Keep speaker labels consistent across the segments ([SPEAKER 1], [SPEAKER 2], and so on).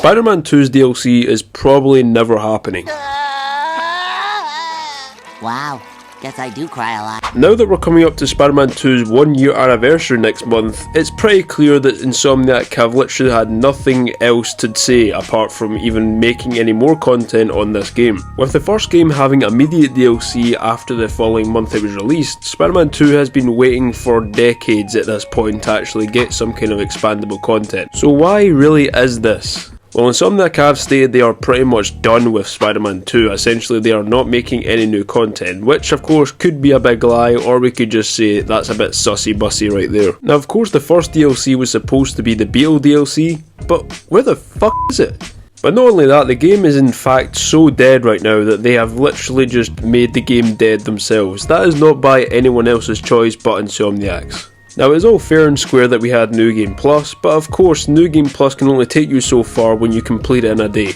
[SPEAKER 1] Spider-Man 2's DLC is probably never happening.
[SPEAKER 2] Wow, guess I do cry a lot.
[SPEAKER 1] Now that we're coming up to Spider-Man 2's 1 year anniversary next month, it's pretty clear that Insomniac have literally had nothing else to say apart from even making any more content on this game. With the first game having immediate DLC after the following month it was released, Spider-Man 2 has been waiting for decades at this point to actually get some kind of expandable content. So why really is this? Well, Insomniac have stated they are pretty much done with Spider-Man 2, essentially they are not making any new content, which of course could be a big lie, or we could just say that's a bit sussy-bussy right there. Now of course the first DLC was supposed to be the Beetle DLC, but where the fuck is it? But not only that, the game is in fact so dead right now that they have literally just made the game dead themselves. That is not by anyone else's choice but Insomniac's. Now it's all fair and square that we had New Game Plus, but of course New Game Plus can only take you so far when you complete it in a day,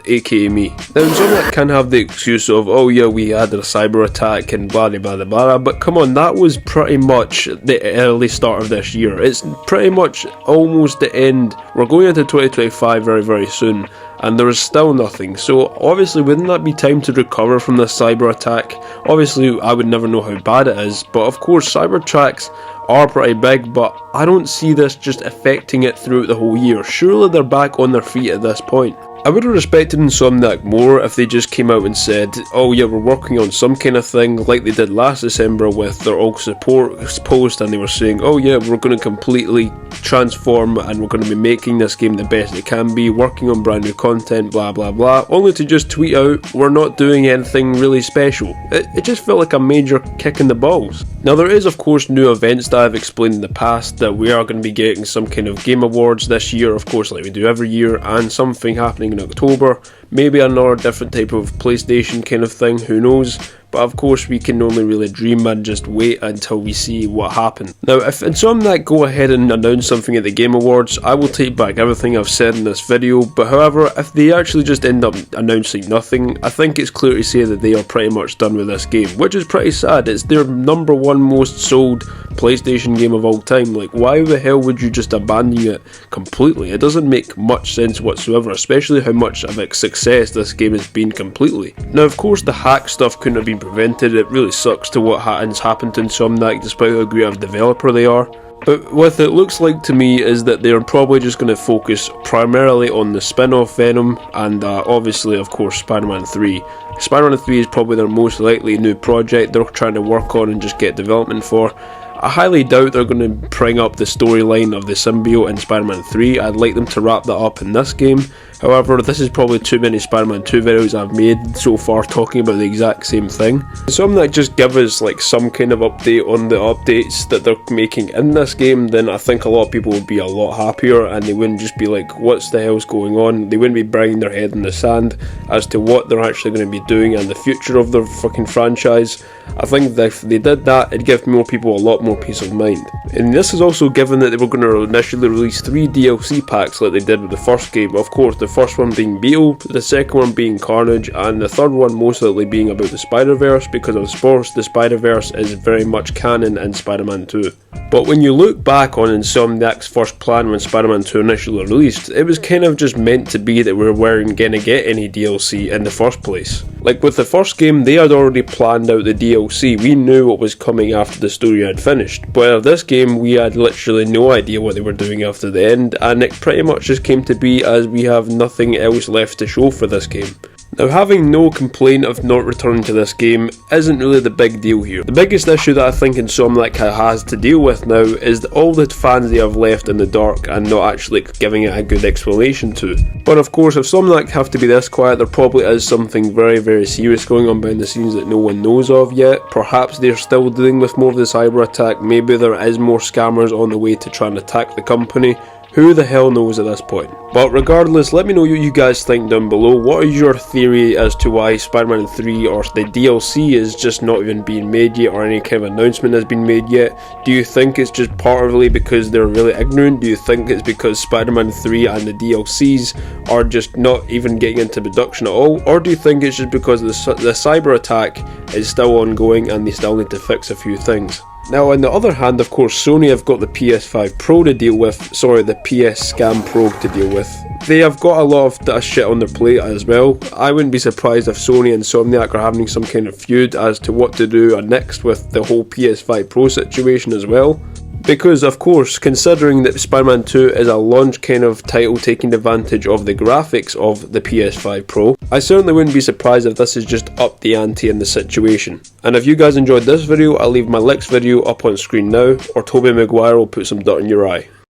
[SPEAKER 1] aka me. Now Insomniac can have the excuse of, oh yeah, we had a cyber attack and blah blah blah blah, but come on, that was pretty much the early start of this year. It's pretty much almost the end. We're going into 2025 very soon, and there is still nothing. So obviously wouldn't that be time to recover from this cyber attack? Obviously I would never know how bad it is, but of course cyber attacks are pretty big, but I don't see this just affecting it throughout the whole year. Surely they're back on their feet at this point. I would have respected Insomniac more if they just came out and said, oh yeah, we're working on some kind of thing like they did last December with their all support post, and they were saying, oh yeah, we're going to completely transform and we're going to be making this game the best it can be, working on brand new content, blah blah blah, only to just tweet out, we're not doing anything really special. It just felt like a major kick in the balls. Now there is of course new events that I've explained in the past, that we are going to be getting some kind of game awards this year, of course like we do every year, and something happening in October, maybe another different type of PlayStation kind of thing, who knows, but of course we can only really dream and just wait until we see what happens. Now if Insomniac go ahead and announce something at the Game Awards, I will take back everything I've said in this video, but however, if they actually just end up announcing nothing, I think it's clear to say that they are pretty much done with this game, which is pretty sad. It's their number one most sold PlayStation game of all time. Like, why the hell would you just abandon it completely? It doesn't make much sense whatsoever, especially how much of a success this game has been completely. Now of course the hack stuff couldn't have been prevented. It really sucks to what has happened to Insomniac despite how great of a developer they are. But what it looks like to me is that they're probably just going to focus primarily on the spin-off Venom and obviously of course Spider-Man 3. Spider-Man 3 is probably their most likely new project they're trying to work on and just get development for. I highly doubt they're going to bring up the storyline of the symbiote in Spider-Man 3. I'd like them to wrap that up in this game. However, this is probably too many Spider-Man 2 videos I've made so far talking about the exact same thing. Something that just give us like some kind of update on the updates that they're making in this game, then I think a lot of people would be a lot happier and they wouldn't just be like, what's the hell's going on? They wouldn't be burying their head in the sand as to what they're actually going to be doing and the future of their fucking franchise. I think that if they did that, it'd give more people a lot more peace of mind. And this is also given that they were going to initially release 3 DLC packs like they did with the first game. Of course, the first one being Beetle, the second one being Carnage, and the third one most likely being about the Spider-Verse, because of course the Spider-Verse is very much canon in Spider-Man 2. But when you look back on Insomniac's first plan when Spider-Man 2 initially released, it was kind of just meant to be that we weren't going to get any DLC in the first place. Like with the first game, they had already planned out the DLC, we knew what was coming after the story had finished, but of this game we had literally no idea what they were doing after the end, and it pretty much just came to be as we have nothing else left to show for this game. Now having no complaint of not returning to this game isn't really the big deal here. The biggest issue that I think Insomniac has to deal with now is that all the fans they have left in the dark and not actually giving it a good explanation to. But of course if Insomniac have to be this quiet, there probably is something very serious going on behind the scenes that no one knows of yet. Perhaps they're still dealing with more of the cyber attack, maybe there is more scammers on the way to try and attack the company. Who the hell knows at this point? But regardless, let me know what you guys think down below. What is your theory as to why Spider-Man 3 or the DLC is just not even being made yet, or any kind of announcement has been made yet? Do you think it's just partly because they're really ignorant? Do you think it's because Spider-Man 3 and the DLCs are just not even getting into production at all? Or do you think it's just because the cyber attack is still ongoing and they still need to fix a few things? Now on the other hand, of course, Sony have got the PS5 Pro to deal with, sorry, the PS Scam Pro to deal with. They have got a lot of shit on their plate as well. I wouldn't be surprised if Sony and Insomniac are having some kind of feud as to what to do next with the whole PS5 Pro situation as well. Because, of course, considering that Spider-Man 2 is a launch kind of title taking advantage of the graphics of the PS5 Pro, I certainly wouldn't be surprised if this is just up the ante in the situation. And if you guys enjoyed this video, I'll leave my next video up on screen now, or Tobey Maguire will put some dirt in your eye.